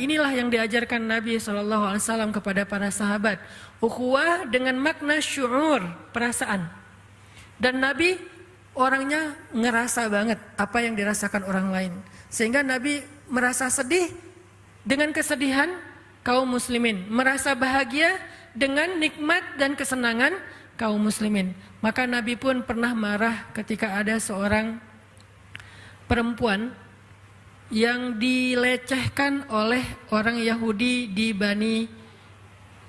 inilah yang diajarkan Nabi SAW kepada para sahabat. Ukhuwah dengan makna syu'ur, perasaan. Dan Nabi orangnya ngerasa banget apa yang dirasakan orang lain. Sehingga Nabi merasa sedih dengan kesedihan kaum muslimin. Merasa bahagia dengan nikmat dan kesenangan kaum muslimin. Maka Nabi pun pernah marah ketika ada seorang perempuan yang dilecehkan oleh orang Yahudi di Bani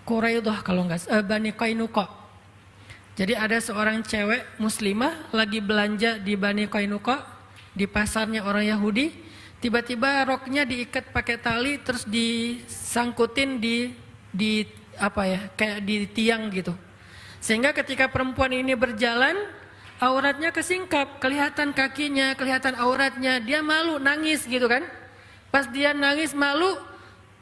Quraidah, kalau enggak Bani Qainuqa. Jadi ada seorang cewek muslimah lagi belanja di Bani Qainuqa, di pasarnya orang Yahudi. Tiba-tiba roknya diikat pakai tali terus disangkutin di apa ya, kayak di tiang gitu. Sehingga ketika perempuan ini berjalan, auratnya kesingkap, kelihatan kakinya, kelihatan auratnya, dia malu, nangis gitu kan. Pas dia nangis malu,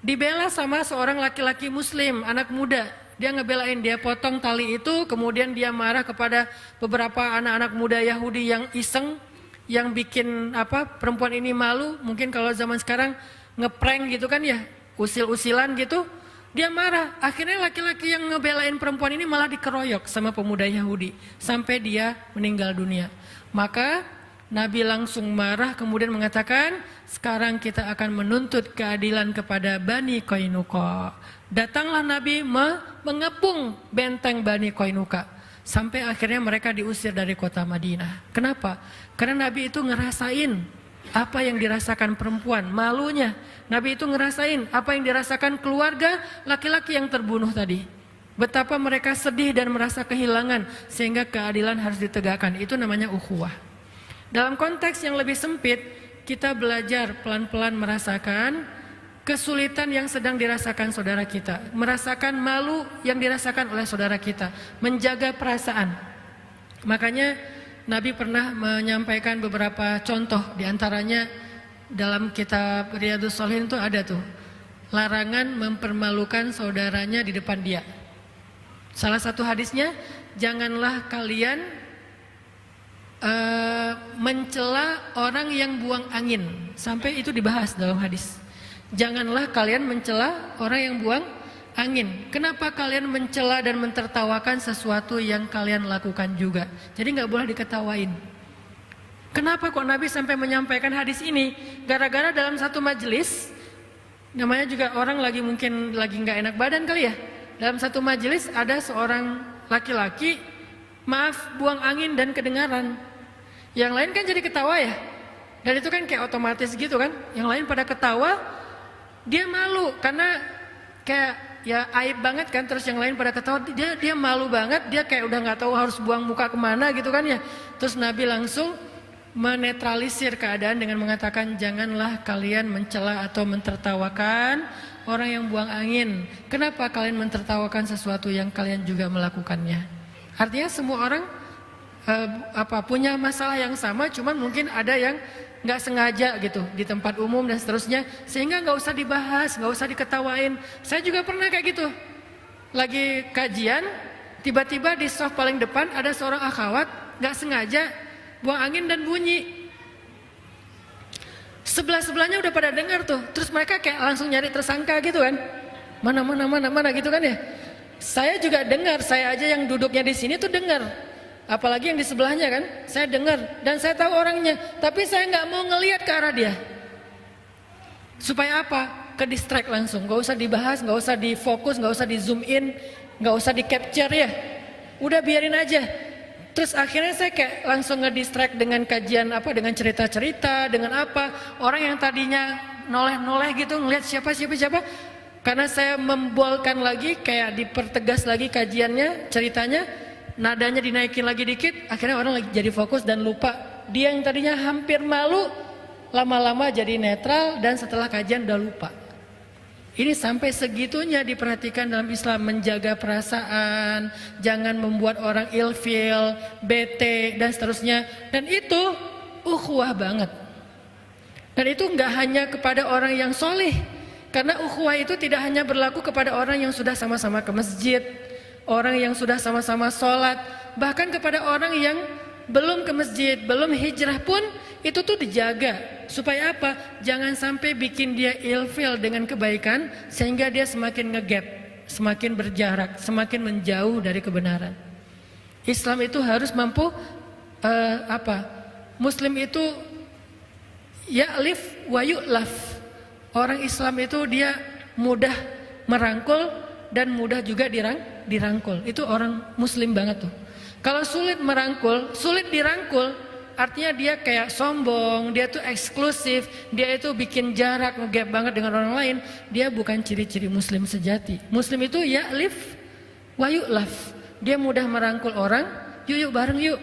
dibela sama seorang laki-laki muslim, anak muda. Dia ngebelain, dia potong tali itu, kemudian dia marah kepada beberapa anak-anak muda Yahudi yang iseng, yang bikin perempuan ini malu. Mungkin kalau zaman sekarang ngeprank gitu kan ya, usil-usilan gitu. Dia marah, akhirnya laki-laki yang ngebelain perempuan ini malah dikeroyok sama pemuda Yahudi sampai dia meninggal dunia. Maka Nabi langsung marah kemudian mengatakan, sekarang kita akan menuntut keadilan kepada Bani Qainuqa. Datanglah Nabi mengepung benteng Bani Qainuqa sampai akhirnya mereka diusir dari kota Madinah. Kenapa? Karena Nabi itu ngerasain apa yang dirasakan perempuan, malunya. Nabi itu ngerasain apa yang dirasakan keluarga laki-laki yang terbunuh tadi. Betapa mereka sedih dan merasa kehilangan sehingga keadilan harus ditegakkan. Itu namanya ukhuwah. Dalam konteks yang lebih sempit, kita belajar pelan-pelan merasakan kesulitan yang sedang dirasakan saudara kita, merasakan malu yang dirasakan oleh saudara kita, menjaga perasaan. Makanya Nabi pernah menyampaikan beberapa contoh, diantaranya dalam kitab Riyadhus Shalihin itu ada tuh, larangan mempermalukan saudaranya di depan dia. Salah satu hadisnya, janganlah kalian mencela orang yang buang angin. Sampai itu dibahas dalam hadis. Janganlah kalian mencela orang yang buang angin. Kenapa kalian mencela dan mentertawakan sesuatu yang kalian lakukan juga? Jadi nggak boleh diketawain. Kenapa kok Nabi sampai menyampaikan hadis ini? Gara-gara dalam satu majelis, namanya juga orang mungkin lagi nggak enak badan kali ya. Dalam satu majelis ada seorang laki-laki, buang angin dan kedengaran. Yang lain kan jadi ketawa ya. Dan itu kan kayak otomatis gitu kan. Yang lain pada ketawa, dia malu karena kayak ya aib banget kan. Terus yang lain pada ketawa, dia malu banget. Dia kayak udah nggak tahu harus buang muka kemana gitu kan ya. Terus Nabi langsung menetralisir keadaan dengan mengatakan, janganlah kalian mencela atau mentertawakan orang yang buang angin. Kenapa kalian mentertawakan sesuatu yang kalian juga melakukannya? Artinya semua orang punya masalah yang sama, cuman mungkin ada yang nggak sengaja gitu di tempat umum dan seterusnya, sehingga nggak usah dibahas, nggak usah diketawain. Saya juga pernah kayak gitu, lagi kajian, tiba-tiba di soft paling depan ada seorang akhwat nggak sengaja buang angin dan bunyi. Sebelah-sebelahnya udah pada dengar tuh, terus mereka kayak langsung nyari tersangka gitu kan, mana gitu kan ya. Saya juga dengar, saya aja yang duduknya di sini tuh dengar, apalagi yang di sebelahnya kan, saya dengar dan saya tahu orangnya, tapi saya nggak mau ngelihat ke arah dia. Supaya apa? Ke distract langsung, nggak usah dibahas, nggak usah difokus, nggak usah di zoom in, nggak usah di capture ya, udah biarin aja. Terus akhirnya saya kayak langsung ngedistract dengan kajian dengan cerita-cerita, dengan orang yang tadinya noleh-noleh gitu ngelihat siapa. Karena saya membolkan lagi, kayak dipertegas lagi kajiannya, ceritanya, nadanya dinaikin lagi dikit, akhirnya orang lagi jadi fokus dan lupa. Dia yang tadinya hampir malu, lama-lama jadi netral dan setelah kajian udah lupa. Ini sampai segitunya diperhatikan dalam Islam, menjaga perasaan, jangan membuat orang ilfil, bete dan seterusnya. Dan itu ukhuwah banget. Dan itu enggak hanya kepada orang yang soleh, karena ukhuwah itu tidak hanya berlaku kepada orang yang sudah sama-sama ke masjid, orang yang sudah sama-sama sholat, bahkan kepada orang yang belum ke masjid, belum hijrah pun itu tuh dijaga. Supaya apa? Jangan sampai bikin dia ilfil dengan kebaikan sehingga dia semakin ngegap, semakin berjarak, semakin menjauh dari kebenaran. Islam itu harus mampu Muslim itu ya'lif wa yu'laf. Orang Islam itu dia mudah merangkul dan mudah juga dirangkul. Itu orang Muslim banget tuh. Kalau sulit merangkul, sulit dirangkul, artinya dia kayak sombong, dia tuh eksklusif, dia itu bikin jarak, ngegap banget dengan orang lain. Dia bukan ciri-ciri Muslim sejati. Muslim itu ya'lif wa yu'laf. Dia mudah merangkul orang, yuk bareng yuk.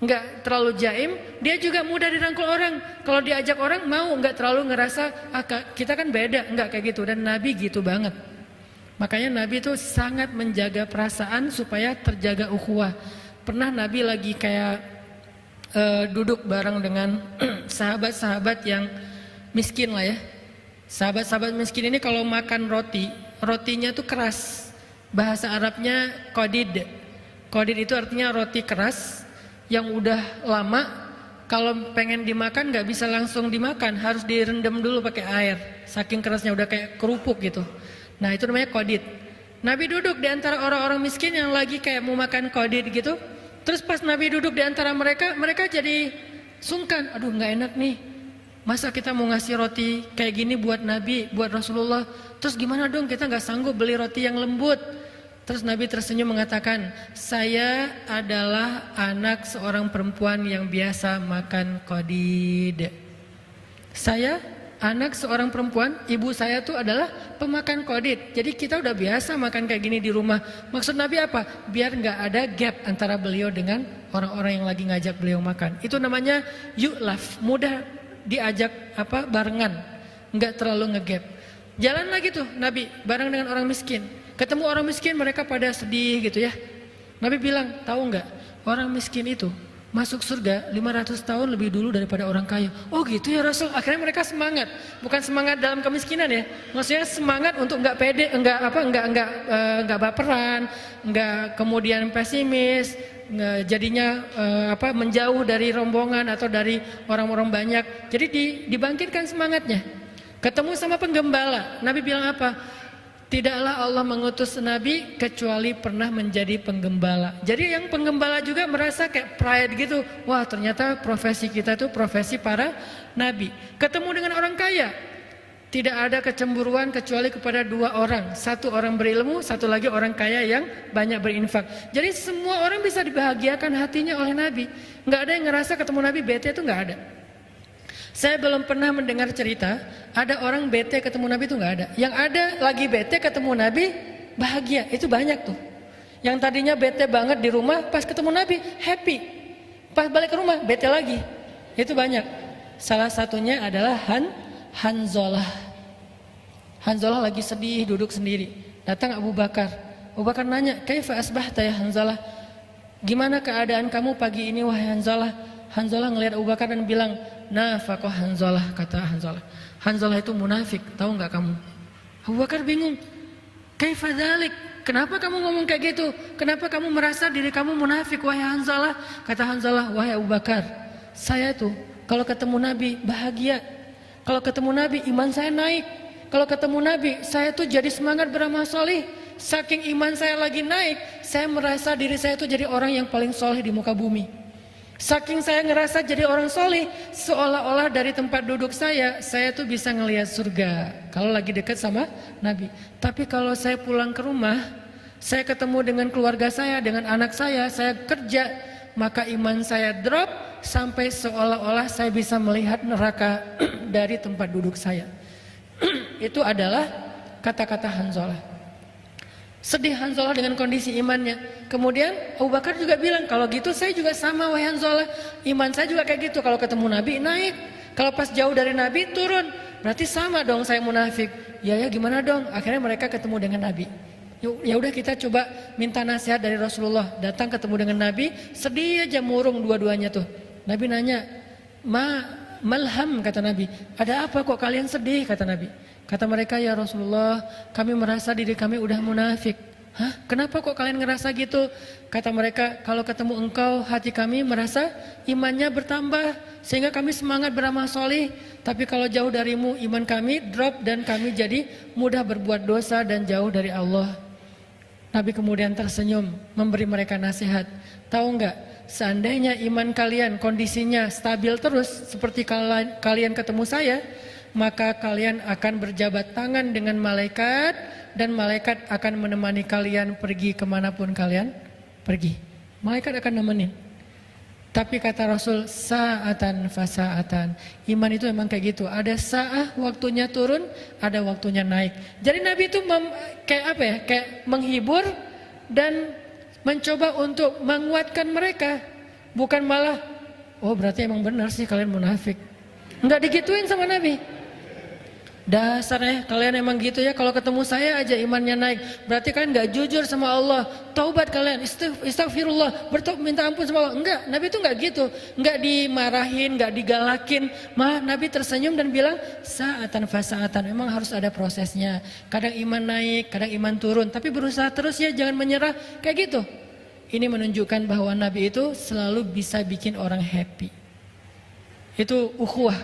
Enggak terlalu jaim, dia juga mudah dirangkul orang. Kalau diajak orang mau, enggak terlalu ngerasa kita kan beda, enggak kayak gitu. Dan Nabi gitu banget. Makanya Nabi itu sangat menjaga perasaan supaya terjaga ukhuwah. Pernah Nabi lagi kayak duduk bareng dengan sahabat-sahabat yang miskin lah ya. Sahabat-sahabat miskin ini kalau makan roti, rotinya tuh keras. Bahasa Arabnya qadid. Qadid itu artinya roti keras yang udah lama, kalau pengen dimakan nggak bisa langsung dimakan, harus direndam dulu pakai air, saking kerasnya udah kayak kerupuk gitu. Nah itu namanya qadid. Nabi duduk di antara orang-orang miskin yang lagi kayak mau makan qadid gitu. Terus pas Nabi duduk di antara mereka, mereka jadi sungkan. Aduh nggak enak nih, masa kita mau ngasih roti kayak gini buat Nabi, buat Rasulullah. Terus gimana dong, kita nggak sanggup beli roti yang lembut. Terus Nabi tersenyum mengatakan, saya adalah anak seorang perempuan yang biasa makan qadid. Saya anak seorang perempuan, ibu saya tuh adalah pemakan qadid. Jadi kita udah biasa makan kayak gini di rumah. Maksud Nabi apa? Biar nggak ada gap antara beliau dengan orang-orang yang lagi ngajak beliau makan. Itu namanya yu'laf, mudah diajak barengan, nggak terlalu ngegap. Jalan lagi tuh Nabi bareng dengan orang miskin. Ketemu orang miskin, mereka pada sedih gitu ya. Nabi bilang, tahu nggak, orang miskin itu masuk surga 500 tahun lebih dulu daripada orang kaya. Oh gitu ya Rasul. Akhirnya mereka semangat, bukan semangat dalam kemiskinan ya. Maksudnya semangat untuk nggak pede, nggak baperan, nggak kemudian pesimis, nggak jadinya menjauh dari rombongan atau dari orang-orang banyak. Jadi dibangkitkan semangatnya. Ketemu sama penggembala, Nabi bilang apa? Tidaklah Allah mengutus Nabi kecuali pernah menjadi penggembala. Jadi yang penggembala juga merasa kayak pride gitu. Wah ternyata profesi kita itu profesi para Nabi. Ketemu dengan orang kaya, tidak ada kecemburuan kecuali kepada dua orang. Satu orang berilmu, satu lagi orang kaya yang banyak berinfak. Jadi semua orang bisa dibahagiakan hatinya oleh Nabi. Nggak ada yang ngerasa ketemu Nabi bete, itu nggak ada. Saya belum pernah mendengar cerita ada orang bete ketemu Nabi, itu nggak ada. Yang ada lagi bete ketemu Nabi bahagia, itu banyak tuh. Yang tadinya bete banget di rumah, pas ketemu Nabi happy, pas balik ke rumah bete lagi, itu banyak. Salah satunya adalah Hanzalah. Hanzalah lagi sedih duduk sendiri, datang Abu Bakar. Abu Bakar nanya, kaifa asbahta ya Hanzalah? Gimana keadaan kamu pagi ini wahai Hanzalah? Hanzalah ngelihat Abu Bakar dan bilang, nafaqah Hanzalah, kata Hanzalah. Hanzalah itu munafik, tahu nggak kamu? Abu Bakar bingung. Kaifa dzalik? Kenapa kamu ngomong kayak gitu? Kenapa kamu merasa diri kamu munafik wahai Hanzalah? Kata Hanzalah, wahai Abu Bakar, saya tuh kalau ketemu Nabi bahagia. Kalau ketemu Nabi iman saya naik. Kalau ketemu Nabi saya tuh jadi semangat beramal soleh. Saking iman saya lagi naik, saya merasa diri saya tuh jadi orang yang paling soleh di muka bumi. Saking saya ngerasa jadi orang soleh, seolah-olah dari tempat duduk saya tuh bisa ngelihat surga kalau lagi dekat sama Nabi. Tapi kalau saya pulang ke rumah, saya ketemu dengan keluarga saya, dengan anak saya kerja, maka iman saya drop sampai seolah-olah saya bisa melihat neraka dari tempat duduk saya. Itu adalah kata-kata Hanzalah. Sedih Hanzalah dengan kondisi imannya. Kemudian Abu Bakar juga bilang, kalau gitu saya juga sama wahai Hanzalah. Iman saya juga kayak gitu, kalau ketemu Nabi naik, kalau pas jauh dari Nabi turun. Berarti sama dong saya munafik. Ya gimana dong? Akhirnya mereka ketemu dengan Nabi. Ya udah kita coba minta nasihat dari Rasulullah. Datang ketemu dengan Nabi, sedih aja murung dua-duanya tuh. Nabi nanya, malham, kata Nabi. Ada apa kok kalian sedih, kata Nabi. Kata mereka, ya Rasulullah, kami merasa diri kami udah munafik. Hah, kenapa kok kalian ngerasa gitu? Kata mereka, kalau ketemu engkau hati kami merasa imannya bertambah sehingga kami semangat beramal solih. Tapi kalau jauh darimu iman kami drop dan kami jadi mudah berbuat dosa dan jauh dari Allah. Nabi kemudian tersenyum memberi mereka nasihat. Tahu nggak, seandainya iman kalian kondisinya stabil terus seperti kalian ketemu saya, maka kalian akan berjabat tangan dengan malaikat dan malaikat akan menemani kalian pergi kemanapun kalian pergi. Malaikat akan nemenin. Tapi kata Rasul, sa'atan fasaatan. Iman itu memang kayak gitu. Ada sa'ah waktunya turun, ada waktunya naik. Jadi Nabi itu kayak menghibur dan mencoba untuk menguatkan mereka. Bukan malah, oh berarti emang benar sih kalian munafik. Enggak digituin sama Nabi. Dasarnya kalian emang gitu ya, kalau ketemu saya aja imannya naik. Berarti kalian gak jujur sama Allah. Taubat kalian, istighfirullah, minta ampun sama Allah. Enggak, Nabi itu enggak gitu. Enggak dimarahin, enggak digalakin. Malah Nabi tersenyum dan bilang, sa'atan fasaatan. Memang harus ada prosesnya. Kadang iman naik, kadang iman turun. Tapi berusaha terus ya, jangan menyerah. Kayak gitu. Ini menunjukkan bahwa Nabi itu selalu bisa bikin orang happy. Itu ukhuwah.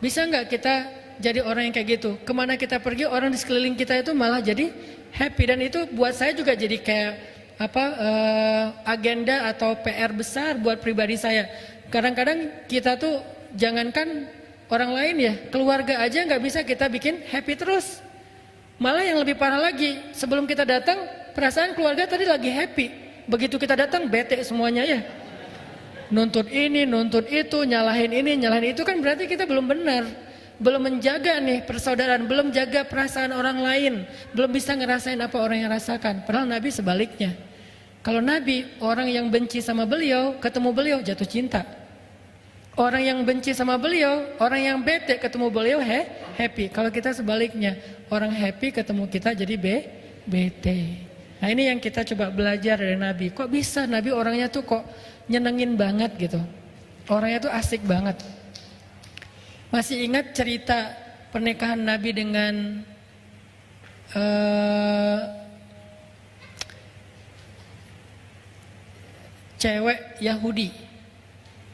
Bisa enggak kita jadi orang yang kayak gitu? Kemana kita pergi orang di sekeliling kita itu malah jadi happy. Dan itu buat saya juga jadi kayak agenda atau PR besar buat pribadi saya. Kadang-kadang kita tuh jangankan orang lain ya, keluarga aja nggak bisa kita bikin happy terus. Malah yang lebih parah lagi, sebelum kita datang perasaan keluarga tadi lagi happy, begitu kita datang bete semuanya ya. Nuntut ini, nuntut itu, nyalahin ini, nyalahin itu, kan berarti kita belum benar. Belum menjaga nih persaudaraan, belum jaga perasaan orang lain, belum bisa ngerasain apa orang yang rasakan. Padahal Nabi sebaliknya. Kalau Nabi, orang yang benci sama beliau, ketemu beliau jatuh cinta. Orang yang benci sama beliau, orang yang bete ketemu beliau happy. Kalau kita sebaliknya, orang happy ketemu kita jadi bete. Nah ini yang kita coba belajar dari Nabi. Kok bisa Nabi orangnya tuh kok nyenengin banget gitu. Orangnya tuh asik banget. Masih ingat cerita pernikahan Nabi dengan cewek Yahudi?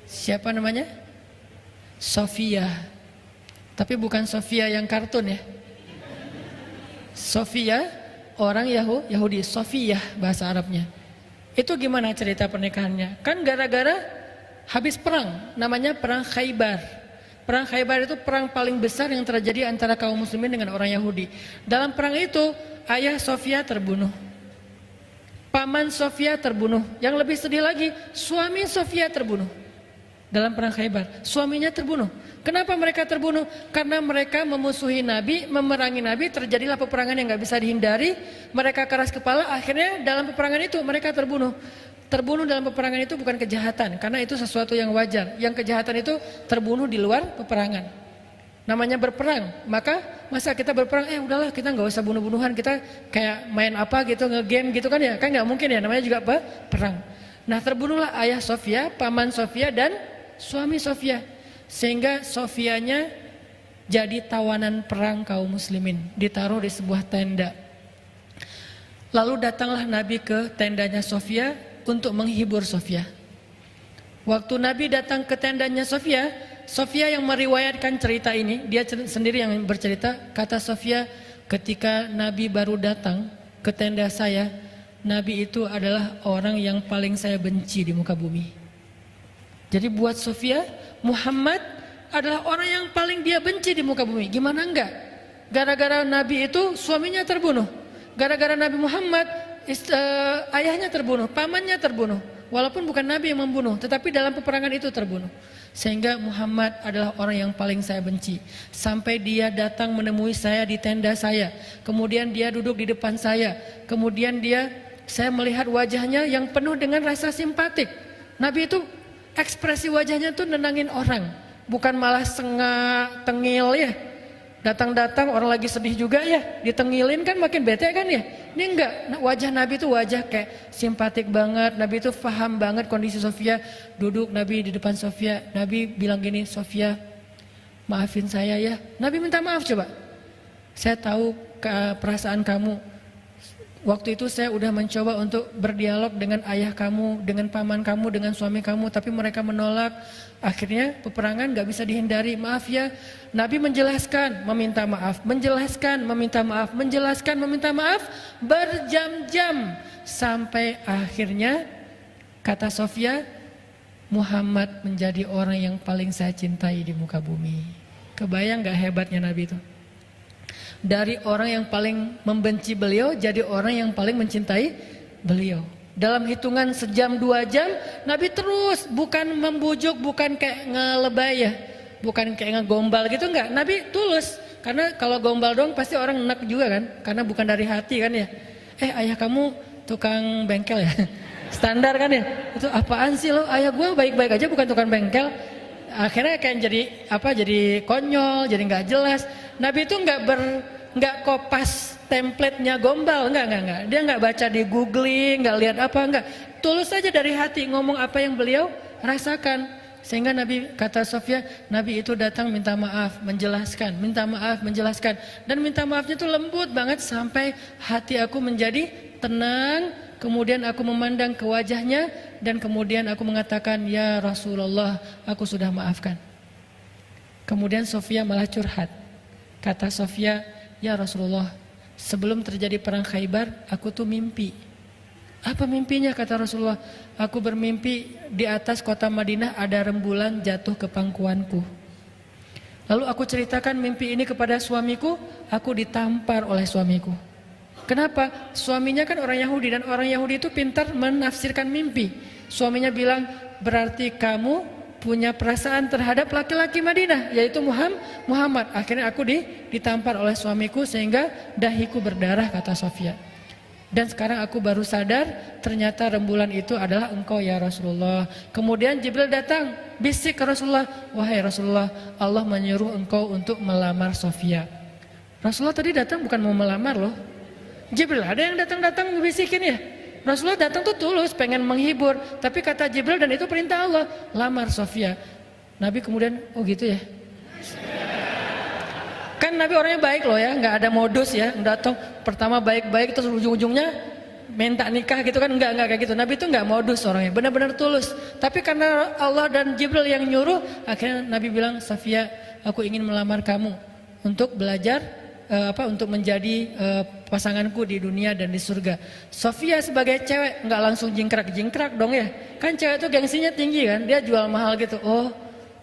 Siapa namanya? Sofia. Tapi bukan Sofia yang kartun ya. Sofia, orang Yahudi. Sofia bahasa Arabnya. Itu gimana cerita pernikahannya? Kan gara-gara habis perang, namanya perang Khaybar. Perang Khaybar itu perang paling besar yang terjadi antara kaum muslimin dengan orang Yahudi. Dalam perang itu ayah Sofia terbunuh, paman Sofia terbunuh. Yang lebih sedih lagi, suami Sofia terbunuh. Dalam perang Khaybar, suaminya terbunuh. Kenapa mereka terbunuh? Karena mereka memusuhi Nabi, memerangi Nabi. Terjadilah peperangan yang gak bisa dihindari. Mereka keras kepala, akhirnya dalam peperangan itu mereka terbunuh. Terbunuh dalam peperangan itu bukan kejahatan, karena itu sesuatu yang wajar. Yang kejahatan itu terbunuh di luar peperangan. Namanya berperang. Maka masa kita berperang, udahlah kita nggak usah bunuh-bunuhan, kita kayak main apa gitu, nge-game gitu kan ya, kan nggak mungkin ya, namanya juga perang. Nah terbunuhlah ayah Sofia, paman Sofia dan suami Sofia, sehingga Sofianya jadi tawanan perang kaum muslimin, ditaruh di sebuah tenda. Lalu datanglah Nabi ke tendanya Sofia untuk menghibur Sofia. Waktu Nabi datang ke tendanya Sofia, Sofia yang meriwayatkan cerita ini, dia sendiri yang bercerita. Kata Sofia, ketika Nabi baru datang ke tenda saya, Nabi itu adalah orang yang paling saya benci di muka bumi. Jadi buat Sofia, Muhammad adalah orang yang paling dia benci di muka bumi. Gimana enggak? Gara-gara Nabi itu suaminya terbunuh. Gara-gara Nabi Muhammad ayahnya terbunuh, pamannya terbunuh. Walaupun bukan Nabi yang membunuh, tetapi dalam peperangan itu terbunuh. Sehingga Muhammad adalah orang yang paling saya benci. Sampai dia datang menemui saya di tenda saya. Kemudian dia duduk di depan saya. Kemudian saya melihat wajahnya yang penuh dengan rasa simpatik. Nabi itu ekspresi wajahnya tuh nenangin orang. Bukan malah sengak, tengil ya. Datang-datang orang lagi sedih juga ya, ditengilin kan makin bete kan ya. Ini enggak, wajah Nabi itu wajah kayak simpatik banget. Nabi itu paham banget kondisi Sofia. Duduk Nabi di depan Sofia, Nabi bilang gini, Sofia maafin saya ya. Nabi minta maaf coba. Saya tahu perasaan kamu. Waktu itu saya udah mencoba untuk berdialog dengan ayah kamu, dengan paman kamu, dengan suami kamu, tapi mereka menolak. Akhirnya peperangan gak bisa dihindari. Maaf ya. Nabi menjelaskan, meminta maaf, menjelaskan, meminta maaf, menjelaskan, meminta maaf, berjam-jam. Sampai akhirnya kata Sofia, Muhammad menjadi orang yang paling saya cintai di muka bumi. Kebayang gak hebatnya Nabi itu? Dari orang yang paling membenci beliau jadi orang yang paling mencintai beliau. Dalam hitungan sejam 2 jam Nabi terus, bukan membujuk, bukan kayak ngelebay ya, bukan kayak ngegombal gitu, enggak. Nabi tulus, karena kalau gombal dong pasti orang enak juga kan, karena bukan dari hati kan ya. Ayah kamu tukang bengkel ya. Standar kan ya, itu apaan sih lo, ayah gue baik-baik aja bukan tukang bengkel. Akhirnya kayak jadi konyol, jadi nggak jelas. Nabi itu nggak kopas template-nya gombal, nggak. Dia nggak baca di googling, nggak lihat apa, nggak. Tulus saja dari hati ngomong apa yang beliau rasakan. Sehingga Nabi, kata Sofia, Nabi itu datang minta maaf, menjelaskan, minta maaf, menjelaskan, dan minta maafnya itu lembut banget sampai hati aku menjadi tenang. Kemudian aku memandang ke wajahnya dan kemudian aku mengatakan, ya Rasulullah, aku sudah maafkan. Kemudian Sofia malah curhat. Kata Sofia, ya Rasulullah, sebelum terjadi perang Khaybar, aku tuh mimpi. Apa mimpinya? Kata Rasulullah, aku bermimpi di atas kota Madinah ada rembulan jatuh ke pangkuanku. Lalu aku ceritakan mimpi ini kepada suamiku, aku ditampar oleh suamiku. Kenapa? Suaminya kan orang Yahudi, dan orang Yahudi itu pintar menafsirkan mimpi. Suaminya bilang, berarti kamu punya perasaan terhadap laki-laki Madinah, yaitu Muhammad. Akhirnya aku ditampar oleh suamiku sehingga dahiku berdarah, kata Sofia. Dan sekarang aku baru sadar ternyata rembulan itu adalah engkau ya Rasulullah. Kemudian Jibril datang, bisik ke Rasulullah, wahai Rasulullah, Allah menyuruh engkau untuk melamar Sofia. Rasulullah tadi datang bukan mau melamar loh. Jibril ada yang datang bisikin ya. Rasulullah datang tuh tulus pengen menghibur, tapi kata Jibril, dan itu perintah Allah, lamar Sofia. Nabi kemudian, oh gitu ya. Kan Nabi orangnya baik loh ya, nggak ada modus ya, datang pertama baik-baik terus ujung-ujungnya minta nikah gitu kan, nggak kayak gitu. Nabi itu nggak modus orangnya, benar-benar tulus. Tapi karena Allah dan Jibril yang nyuruh, akhirnya Nabi bilang, Sofia, aku ingin melamar kamu untuk belajar untuk menjadi pasanganku di dunia dan di surga. Sofia sebagai cewek nggak langsung jingkrak dong ya, kan cewek itu gengsinya tinggi kan, dia jual mahal gitu. Oh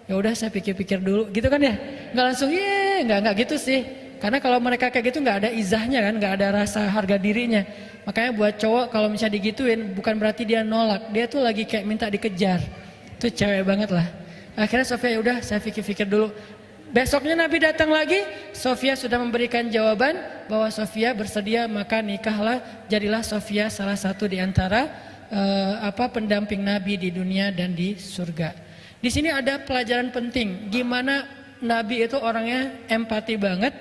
ya udah saya pikir-pikir dulu gitu kan ya, nggak langsung nggak gitu sih, karena kalau mereka kayak gitu nggak ada izahnya kan, nggak ada rasa harga dirinya. Makanya buat cowok kalau misalnya digituin bukan berarti dia nolak, dia tuh lagi kayak minta dikejar, tuh cewek banget lah. Akhirnya Sofia, ya udah saya pikir-pikir dulu. Besoknya Nabi datang lagi, Sofia sudah memberikan jawaban bahwa Sofia bersedia, maka nikahlah, jadilah Sofia salah satu di antara pendamping Nabi di dunia dan di surga. Di sini ada pelajaran penting, gimana Nabi itu orangnya empati banget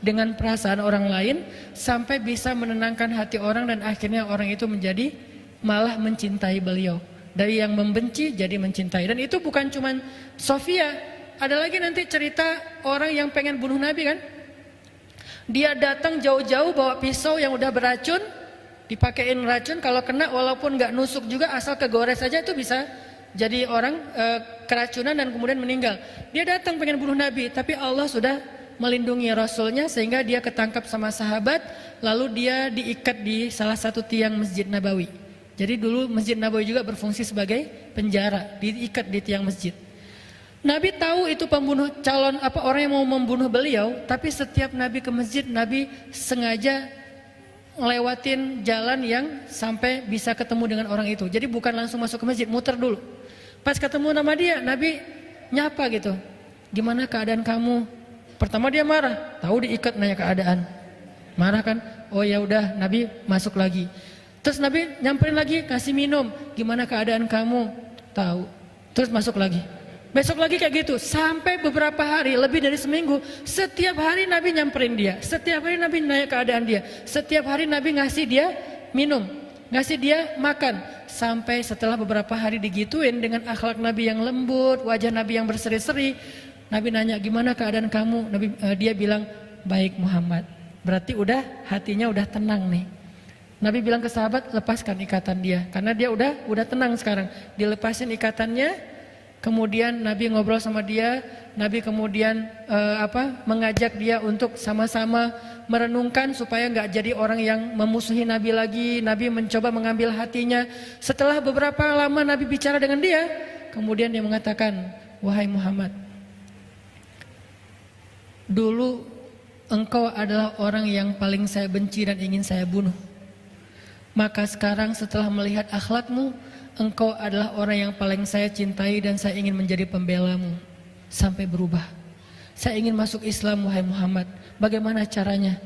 dengan perasaan orang lain sampai bisa menenangkan hati orang, dan akhirnya orang itu menjadi malah mencintai beliau. Dari yang membenci jadi mencintai. Dan itu bukan cuman Sofia. Ada lagi nanti cerita orang yang pengen bunuh Nabi kan. Dia datang jauh-jauh bawa pisau yang udah beracun, dipakein racun, kalau kena walaupun gak nusuk juga, asal kegores saja itu bisa jadi orang keracunan dan kemudian meninggal. Dia datang pengen bunuh Nabi, tapi Allah sudah melindungi Rasulnya sehingga dia ketangkap sama sahabat, lalu dia diikat di salah satu tiang Masjid Nabawi. Jadi dulu Masjid Nabawi juga berfungsi sebagai penjara, diikat di tiang masjid. Nabi tahu itu pembunuh, orang yang mau membunuh beliau, tapi setiap Nabi ke masjid, Nabi sengaja ngelewatin jalan yang sampai bisa ketemu dengan orang itu. Jadi bukan langsung masuk ke masjid, muter dulu. Pas ketemu nama dia, Nabi nyapa gitu. Gimana keadaan kamu? Pertama dia marah, tahu diikat, nanya keadaan. Marah kan? Oh ya udah, Nabi masuk lagi. Terus Nabi nyamperin lagi, kasih minum. Gimana keadaan kamu? Tahu. Terus masuk lagi. Besok lagi kayak gitu, sampai beberapa hari, lebih dari seminggu. Setiap hari Nabi nyamperin dia, setiap hari Nabi nanya keadaan dia, setiap hari Nabi ngasih dia minum, ngasih dia makan. Sampai setelah beberapa hari digituin dengan akhlak Nabi yang lembut, wajah Nabi yang berseri-seri, Nabi nanya, gimana keadaan kamu? Dia bilang, baik Muhammad. Berarti udah hatinya udah tenang nih. Nabi bilang ke sahabat, lepaskan ikatan dia, karena dia udah tenang sekarang. Dilepasin ikatannya, kemudian Nabi ngobrol sama dia. Nabi kemudian mengajak dia untuk sama-sama merenungkan supaya nggak jadi orang yang memusuhi Nabi lagi. Nabi mencoba mengambil hatinya. Setelah beberapa lama Nabi bicara dengan dia, kemudian dia mengatakan, wahai Muhammad, dulu engkau adalah orang yang paling saya benci dan ingin saya bunuh. Maka sekarang setelah melihat akhlakmu, engkau adalah orang yang paling saya cintai dan saya ingin menjadi pembelamu. Sampai berubah. Saya ingin masuk Islam, wahai Muhammad. Bagaimana caranya?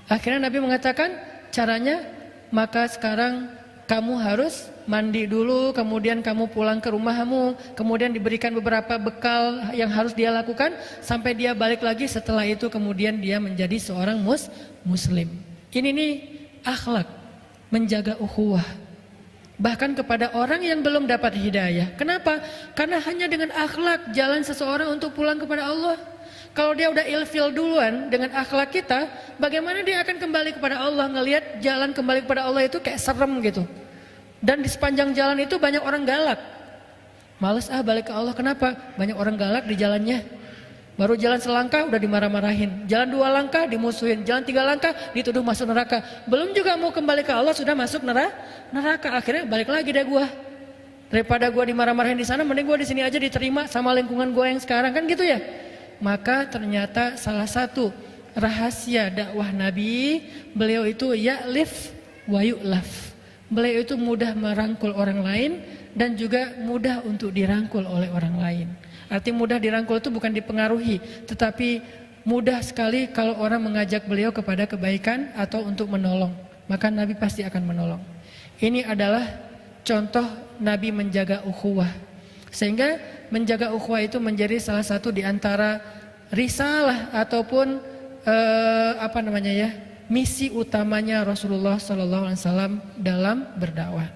Akhirnya Nabi mengatakan, caranya, maka sekarang kamu harus mandi dulu, kemudian kamu pulang ke rumahmu, kemudian diberikan beberapa bekal yang harus dia lakukan, sampai dia balik lagi. Setelah itu kemudian dia menjadi seorang muslim. Ini nih akhlak, menjaga ukhuwah. Bahkan kepada orang yang belum dapat hidayah. Kenapa? Karena hanya dengan akhlak jalan seseorang untuk pulang kepada Allah. Kalau dia udah ilfil duluan dengan akhlak kita, bagaimana dia akan kembali kepada Allah? Ngelihat jalan kembali kepada Allah itu kayak serem gitu. Dan di sepanjang jalan itu banyak orang galak. Males balik ke Allah. Kenapa? Banyak orang galak di jalannya. Baru jalan selangkah udah dimarah-marahin. Jalan 2 langkah dimusuhin. Jalan 3 langkah dituduh masuk neraka. Belum juga mau kembali ke Allah sudah masuk neraka. Akhirnya balik lagi deh gua. Daripada gua dimarah-marahin di sana, mending gua di sini aja diterima sama lingkungan gua yang sekarang, kan gitu ya. Maka ternyata salah satu rahasia dakwah Nabi, beliau itu ya'lif wa yu'laf. Beliau itu mudah merangkul orang lain dan juga mudah untuk dirangkul oleh orang lain. Arti mudah dirangkul itu bukan dipengaruhi, tetapi mudah sekali kalau orang mengajak beliau kepada kebaikan atau untuk menolong, maka Nabi pasti akan menolong. Ini adalah contoh Nabi menjaga ukhuwah. Sehingga menjaga ukhuwah itu menjadi salah satu di antara risalah ataupun misi utamanya Rasulullah SAW dalam berdakwah.